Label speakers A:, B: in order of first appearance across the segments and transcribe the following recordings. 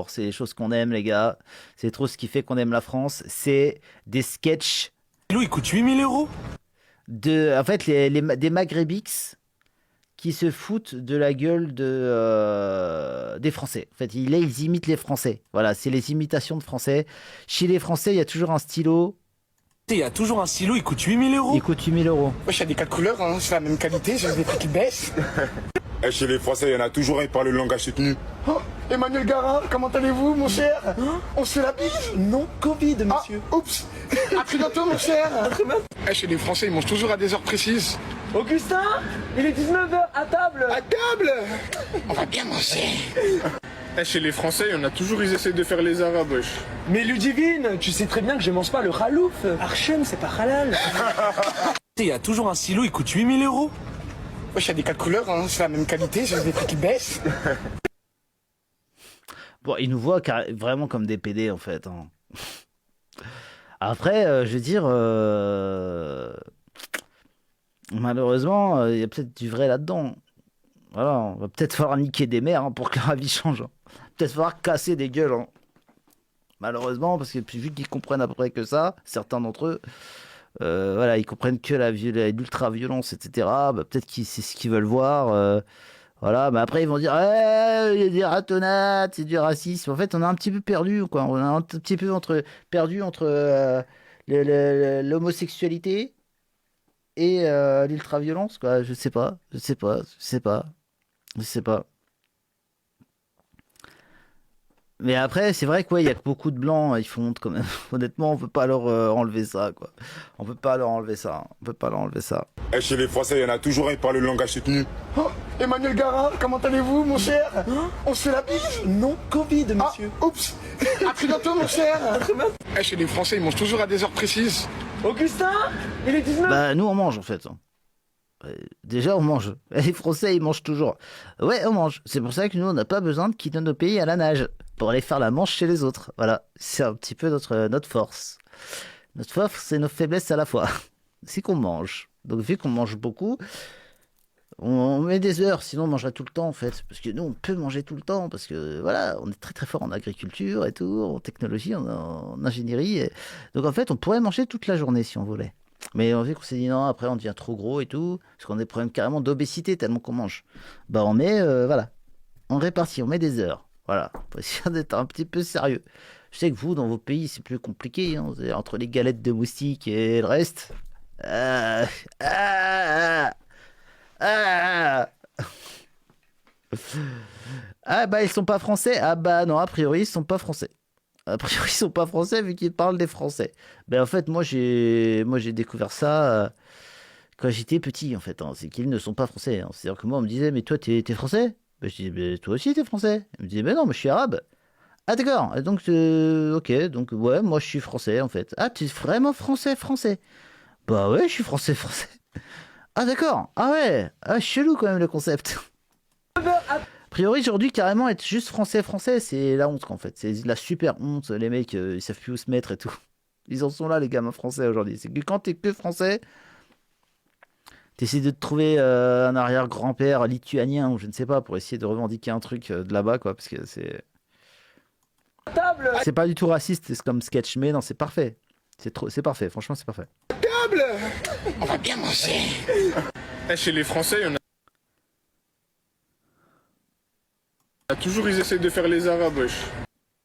A: C'est les choses qu'on aime, les gars. C'est trop ce qui fait qu'on aime la France. C'est des sketchs
B: Loup, il coûte 8 000 euros.
A: en fait, des Maghrébix qui se foutent de la gueule des Français. En fait, ils imitent les Français. Voilà, c'est les imitations de Français. Chez les Français, il y a toujours un stylo.
B: Il y a toujours un stylo, il coûte 8 000
A: Il
B: euros.
A: coûte 8 000 euros.
C: Wesh, il y a des 4 couleurs, hein, c'est la même qualité, j'ai des prix qui baissent.
D: Et chez les Français, il y en a toujours un qui parle le langage soutenu.
C: Oh, Emmanuel Garin, comment allez-vous, mon cher? On se fait la bise?
E: Non, Covid,
C: Ah,
E: monsieur.
C: oups. À très bientôt, mon cher. Chez les Français, ils mangent toujours à des heures précises.
E: Augustin, il est 19h à table.
C: À table. On va bien manger.
F: Chez les Français, il y en a toujours, ils essaient de faire les Arabes, wesh.
E: Mais Ludivine, tu sais très bien que je mange pas le khalouf. Archem, c'est pas halal.
B: Il y a toujours un stylo, il coûte 8 000 euros.
C: Wesh, il y a des 4 couleurs, hein, c'est la même qualité, j'ai des prix qui baissent.
A: Bon, ils nous voient vraiment comme des PD, en fait, hein. Après, je veux dire, malheureusement, il y a peut-être du vrai là-dedans. Voilà, on va peut-être falloir niquer des mères, hein, pour que la vie change, hein. Peut-être falloir casser des gueules, hein. Malheureusement, parce que vu qu'ils comprennent à peu près que ça, certains d'entre eux, voilà, ils comprennent que l'ultra-violence, etc. Bah, peut-être que c'est ce qu'ils veulent voir. Voilà, mais après ils vont dire, il y a des ratonnades, c'est du racisme. En fait, on est un petit peu perdu, quoi. On est un petit peu perdu entre l'homosexualité et l'ultra-violence, quoi. Je sais pas, je sais pas, je sais pas, je sais pas. Mais après, c'est vrai qu'il y a beaucoup de blancs, ils font honte quand même. Honnêtement, on peut pas leur enlever ça, quoi. On peut pas leur enlever ça, hein. On peut pas leur enlever ça.
D: Et chez les Français, il y en a toujours un qui parle le langage soutenu.
C: Oh, Emmanuel Garin, comment allez-vous, mon cher? On se fait la bise?
E: Non, Covid,
C: Ah,
E: monsieur.
C: oups. À très bientôt, mon cher. Chez les Français, ils mangent toujours à des heures précises.
E: Augustin, il est 19h.
A: Bah, nous, on mange, en fait, hein. Déjà, on mange. Les Français, ils mangent toujours. Ouais, on mange. C'est pour ça que nous, on n'a pas besoin de quitter nos pays à la nage pour aller faire la manche chez les autres. Voilà, c'est un petit peu notre force. Notre force et nos faiblesses à la fois. C'est qu'on mange. Donc, vu qu'on mange beaucoup, on met des heures. Sinon, on mangerait tout le temps, en fait. Parce que nous, on peut manger tout le temps. Parce que, voilà, on est très, très fort en agriculture et tout, en technologie, en ingénierie. Donc, en fait, on pourrait manger toute la journée si on voulait. Mais vu qu'on s'est dit non, après on devient trop gros et tout, parce qu'on a des problèmes carrément d'obésité tellement qu'on mange. Bah on met, voilà, on répartit, on met des heures. Voilà, pour essayer d'être un petit peu sérieux. Je sais que vous, dans vos pays, c'est plus compliqué, hein, entre les galettes de moustiques et le reste. Ah, ah, ah, ah, bah ils sont pas français. Ah bah non, a priori ils sont pas français. A priori, ils sont pas français vu qu'ils parlent des Français. Ben en fait, moi j'ai découvert ça quand j'étais petit en fait, hein. C'est qu'ils ne sont pas français, hein. C'est-à-dire que moi on me disait mais toi t'es français? Ben, je disais ben, toi aussi t'es français. Il me disait ben non, moi je suis arabe. Ah d'accord. Et donc ok, donc ouais, moi je suis français en fait. Ah tu es vraiment français? Bah ouais, je suis français. Ah d'accord. Ah ouais. Ah chelou quand même le concept. A priori, aujourd'hui, carrément, être juste français, c'est la honte, en fait. C'est la super honte. Les mecs, ils savent plus où se mettre et tout. Ils en sont là, les gamins français, aujourd'hui. C'est que quand t'es que français, t'essaies de te trouver un arrière-grand-père lituanien ou je ne sais pas, pour essayer de revendiquer un truc de là-bas, quoi. Parce que
E: Table.
A: c'est pas du tout raciste, c'est comme sketch, mais non, c'est parfait. C'est parfait, franchement, c'est parfait.
C: Table. On va bien manger.
F: Chez les Français, il y en a toujours, ils essaient de faire les Arabes, wesh.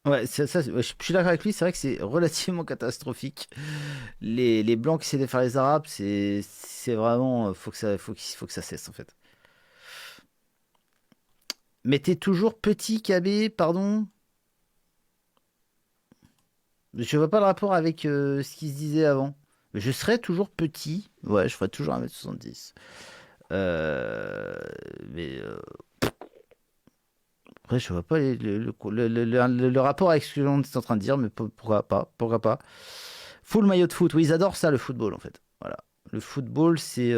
A: Ouais, ouais, je suis d'accord avec lui, c'est vrai que c'est relativement catastrophique. Les blancs qui essaient de faire les arabes, c'est vraiment. Faut que ça cesse, en fait. Mais t'es toujours petit, KB, pardon? Je vois pas le rapport avec ce qui se disait avant. Mais je serais toujours petit. Ouais, je ferais toujours 1m70. Euh, mais après, je vois pas le rapport avec ce que l'on est en train de dire, mais pourquoi pas? Pourquoi pas? Full maillot de foot. Oui, ils adorent ça, le football, en fait. Voilà. Le football, c'est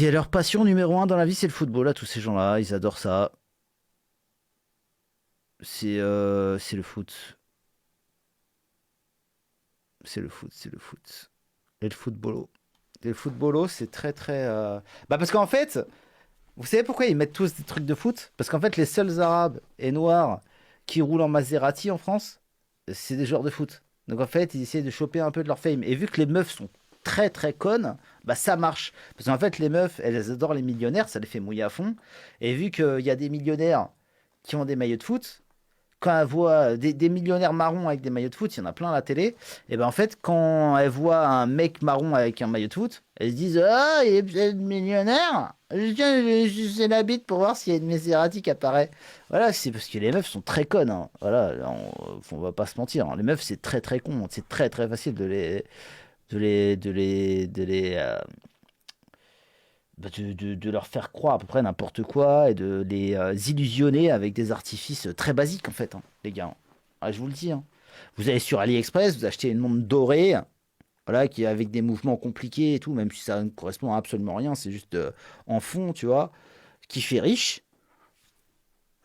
A: leur passion numéro un dans la vie, c'est le football. Là, tous ces gens-là, ils adorent ça. C'est le foot. C'est le foot. Et le footballo. Et le footballo, c'est très, très. Bah, parce qu'en fait, Vous savez pourquoi ils mettent tous des trucs de foot? Parce qu'en fait, les seuls arabes et noirs qui roulent en Maserati en France, c'est des joueurs de foot. Donc en fait, ils essaient de choper un peu de leur fame. Et vu que les meufs sont très très connes, bah ça marche. Parce qu'en fait, les meufs, elles adorent les millionnaires, ça les fait mouiller à fond. Et vu qu'il y a des millionnaires qui ont des maillots de foot, quand elles voient des millionnaires marrons avec des maillots de foot, il y en a plein à la télé, et ben en fait, quand elles voient un mec marron avec un maillot de foot, elles se disent ah, il est peut-être millionnaire. C'est la bite pour voir s'il y a une Maserati qui apparaît. Voilà, c'est parce que les meufs sont très connes. Hein. Voilà, on va pas se mentir. Hein. Les meufs, c'est très très con. C'est très très facile de leur faire croire à peu près n'importe quoi et de les illusionner avec des artifices très basiques en fait, hein, les gars. Ah, je vous le dis. Hein. Vous allez sur AliExpress, vous achetez une montre dorée, voilà, qui est avec des mouvements compliqués et tout, même si ça ne correspond à absolument rien, c'est juste en fond, tu vois, qui fait riche.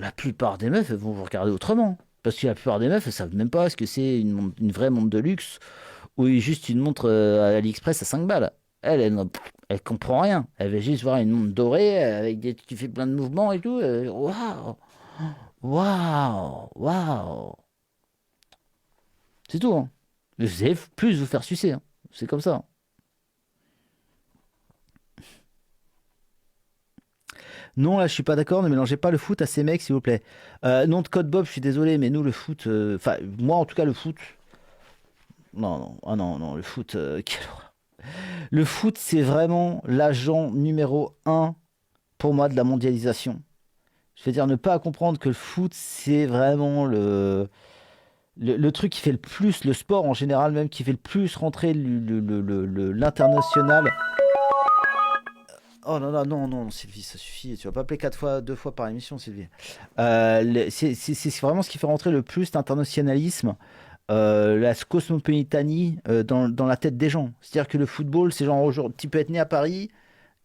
A: La plupart des meufs elles vont vous regarder autrement. Parce que la plupart des meufs, elles savent même pas ce que c'est une vraie montre de luxe ou juste une montre à AliExpress à 5 balles. Elle comprend rien. Elle veut juste voir une montre dorée avec qui fait plein de mouvements et tout. Waouh! Waouh! Waouh! C'est tout. Hein. Vous allez plus vous faire sucer. Hein. C'est comme ça. Non, là, je suis pas d'accord. Ne mélangez pas le foot à ces mecs, s'il vous plaît. Nom de code Bob, je suis désolé, mais nous, le foot... Enfin, moi, en tout cas, le foot... Non, non. Ah non, non, le foot... quelle horreur. Le foot, c'est vraiment l'agent numéro 1 pour moi de la mondialisation. Je veux dire, ne pas comprendre que le foot, c'est vraiment le truc qui fait le plus, le sport en général même, qui fait le plus rentrer l'international. Oh non, non, non, non, Sylvie, ça suffit. Tu vas pas appeler 2 fois par émission, Sylvie. C'est vraiment ce qui fait rentrer le plus l'internationalisme, la cosmopolitanie dans la tête des gens. C'est-à-dire que le football, c'est genre aujourd'hui, tu peux être né à Paris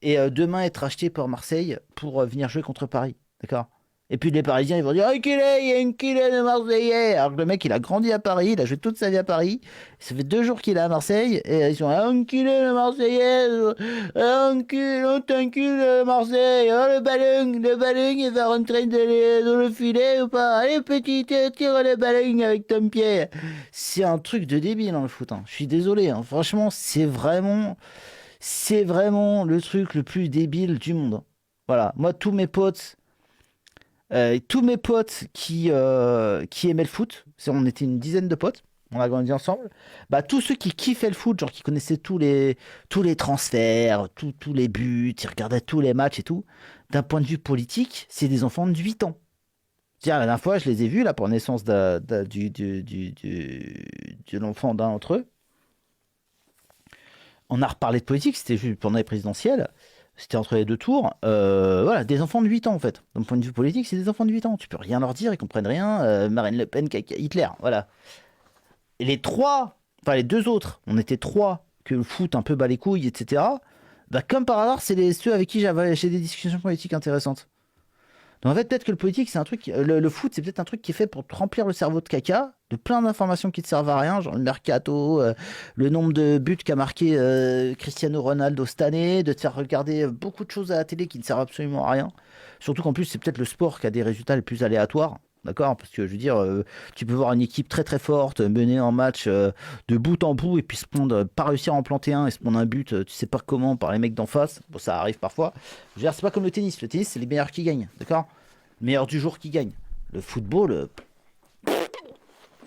A: et demain être acheté par Marseille pour venir jouer contre Paris. D'accord? Et puis les Parisiens, ils vont dire oh, il y a une kilé de Marseillais. Alors que le mec, il a grandi à Paris, il a joué toute sa vie à Paris. Ça fait 2 jours qu'il est à Marseille et ils sont un kilé de Marseillais, un kilé de Marseille. Oh, le ballon, il va rentrer dans le filet ou pas? Allez, petit, tire le ballon avec ton pied. C'est un truc de débile dans le foot. Hein. Je suis désolé. Hein. Franchement, c'est vraiment le truc le plus débile du monde. Voilà. Moi, tous mes potes qui aimaient le foot, on était une dizaine de potes, on a grandi ensemble, bah tous ceux qui kiffaient le foot, genre qui connaissaient tous les transferts, tous les buts, ils regardaient tous les matchs et tout, d'un point de vue politique, c'est des enfants de 8 ans. C'est-à-dire, la dernière fois, je les ai vus là pour naissance de l'enfant d'un d'entre eux. On a reparlé de politique, c'était juste pendant les présidentielles. C'était entre les 2 tours. Voilà, des enfants de 8 ans, en fait. D'un point de vue politique, c'est des enfants de 8 ans. Tu peux rien leur dire, ils comprennent rien. Marine Le Pen, Hitler, voilà. Et les 2 autres, on était 3 que le foot un peu bat les couilles, etc. Bah, comme par hasard, c'est ceux avec qui j'ai des discussions politiques intéressantes. Donc en fait, peut-être que le politique, c'est un truc... Le foot, c'est peut-être un truc qui est fait pour te remplir le cerveau de caca, de plein d'informations qui te servent à rien, genre le mercato, le nombre de buts qu'a marqué Cristiano Ronaldo cette année, de te faire regarder beaucoup de choses à la télé qui ne servent absolument à rien. Surtout qu'en plus, c'est peut-être le sport qui a des résultats les plus aléatoires. D'accord? Parce que je veux dire, tu peux voir une équipe très très forte mener un match de bout en bout et puis pas réussir à en planter un et se prendre un but, tu sais pas comment, par les mecs d'en face. Bon, ça arrive parfois. Je veux dire, c'est pas comme le tennis. Le tennis, c'est les meilleurs qui gagnent. D'accord? Les meilleurs du jour qui gagnent. Le football,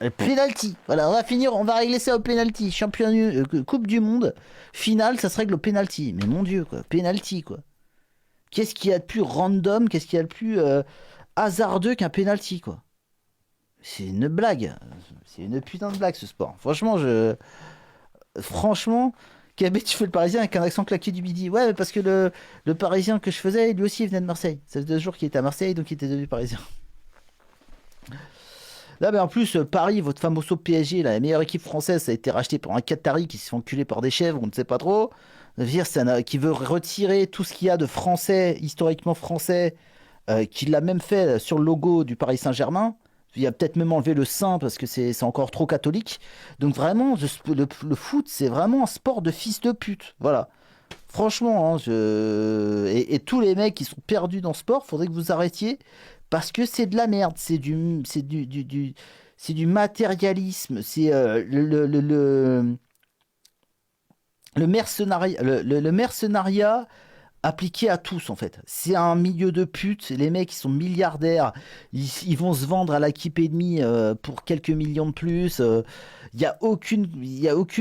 A: le penalty. Voilà, on va régler ça au penalty. Championnat, Coupe du Monde, finale, ça se règle au penalty. Mais mon Dieu, quoi. Penalty, quoi. Qu'est-ce qu'il y a de plus random, qu'est-ce qu'il y a de plus hasardeux qu'un penalty, quoi. C'est une blague. C'est une putain de blague, ce sport. Franchement, Kabé, tu fais le Parisien avec un accent claqué du midi. Ouais, mais parce que le Parisien que je faisais, lui aussi, il venait de Marseille. Ça fait 2 jours qu'il était à Marseille, donc il était devenu Parisien. Là, en plus, Paris, votre famoso PSG, la meilleure équipe française, ça a été racheté par un Qatari qui se fait enculer par des chèvres, on ne sait pas trop. Qui veut retirer tout ce qu'il y a de français, historiquement français, qui l'a même fait sur le logo du Paris Saint-Germain. Il a peut-être même enlevé le Saint parce que c'est encore trop catholique. Donc vraiment, le foot, c'est vraiment un sport de fils de pute. Voilà. Franchement, hein, et tous les mecs qui sont perdus dans ce sport, faudrait que vous arrêtiez parce que c'est de la merde. C'est du matérialisme. C'est le mercenariat, le mercenariat appliqué à tous en fait. C'est un milieu de putes. Les mecs, ils sont milliardaires. Ils vont se vendre à l'équipe ennemie pour quelques millions de plus. Il y a aucune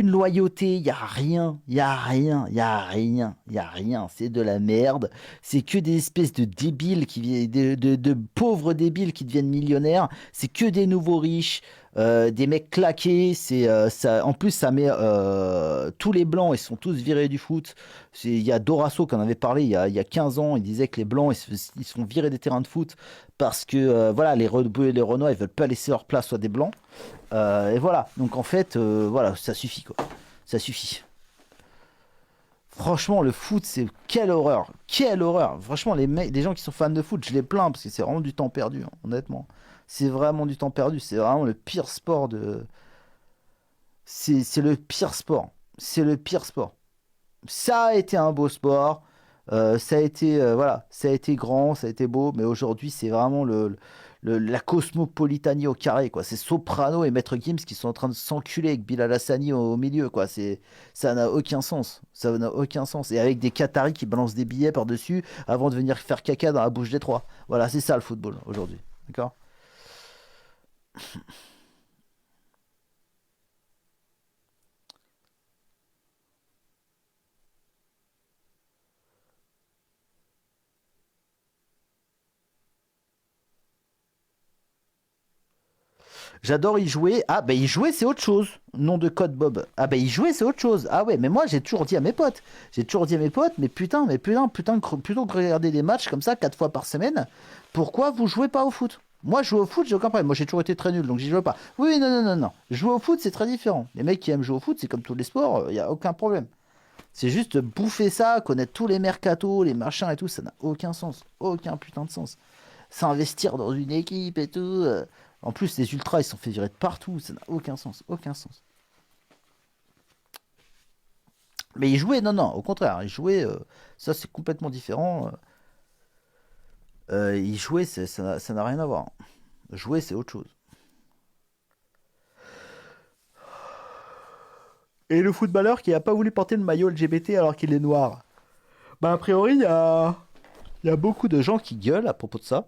A: loyauté. Il y a rien. Il y a rien. Il y a rien. Il y a rien. C'est de la merde. C'est que des espèces de débiles de pauvres débiles qui deviennent millionnaires. C'est que des nouveaux riches. Des mecs claqués, ça. En plus, ça met tous les blancs, ils sont tous virés du foot. Il y a Dorasso qui en avait parlé il y a 15 ans. Il disait que les blancs, ils se font virer des terrains de foot parce que voilà, les Renois, ils veulent pas laisser leur place à des blancs. Et voilà. Donc en fait, voilà, ça suffit quoi. Ça suffit. Franchement, le foot, c'est quelle horreur, quelle horreur. Franchement, les gens qui sont fans de foot, je les plains parce que c'est vraiment du temps perdu, hein, honnêtement. C'est vraiment du temps perdu. C'est vraiment le pire sport de. C'est le pire sport. C'est le pire sport. Ça a été un beau sport. Ça a été voilà, ça a été grand, ça a été beau, mais aujourd'hui c'est vraiment la cosmopolitanie au carré quoi. C'est Soprano et Maître Gims qui sont en train de s'enculer avec Bilal Hassani au milieu quoi. Ça n'a aucun sens. Ça n'a aucun sens. Et avec des Qataris qui balancent des billets par dessus avant de venir faire caca dans la bouche des trois. Voilà, c'est ça le football aujourd'hui. D'accord. J'adore y jouer. Ah, bah y jouer, c'est autre chose. Nom de code Bob. Ah, bah y jouer, c'est autre chose. Ah ouais, mais moi, j'ai toujours dit à mes potes. J'ai toujours dit à mes potes, mais putain, plutôt que de regarder des matchs comme ça 4 fois par semaine, pourquoi vous jouez pas au foot? Moi, jouer au foot, j'ai aucun problème. Moi, j'ai toujours été très nul, donc j'y joue pas. Oui, non, non, non, non. Jouer au foot, c'est très différent. Les mecs qui aiment jouer au foot, c'est comme tous les sports, il y a aucun problème. C'est juste bouffer ça, connaître tous les mercatos, les machins et tout, ça n'a aucun sens. Aucun putain de sens. S'investir dans une équipe et tout. En plus, les ultras, ils sont fait virer de partout. Ça n'a aucun sens. Aucun sens. Mais y jouer, non, non. Au contraire, y jouer, ça, c'est complètement différent. Y jouer, ça n'a rien à voir. Jouer, c'est autre chose. Et le footballeur qui a pas voulu porter le maillot LGBT alors qu'il est noir. Bah, a priori, il y a beaucoup de gens qui gueulent à propos de ça.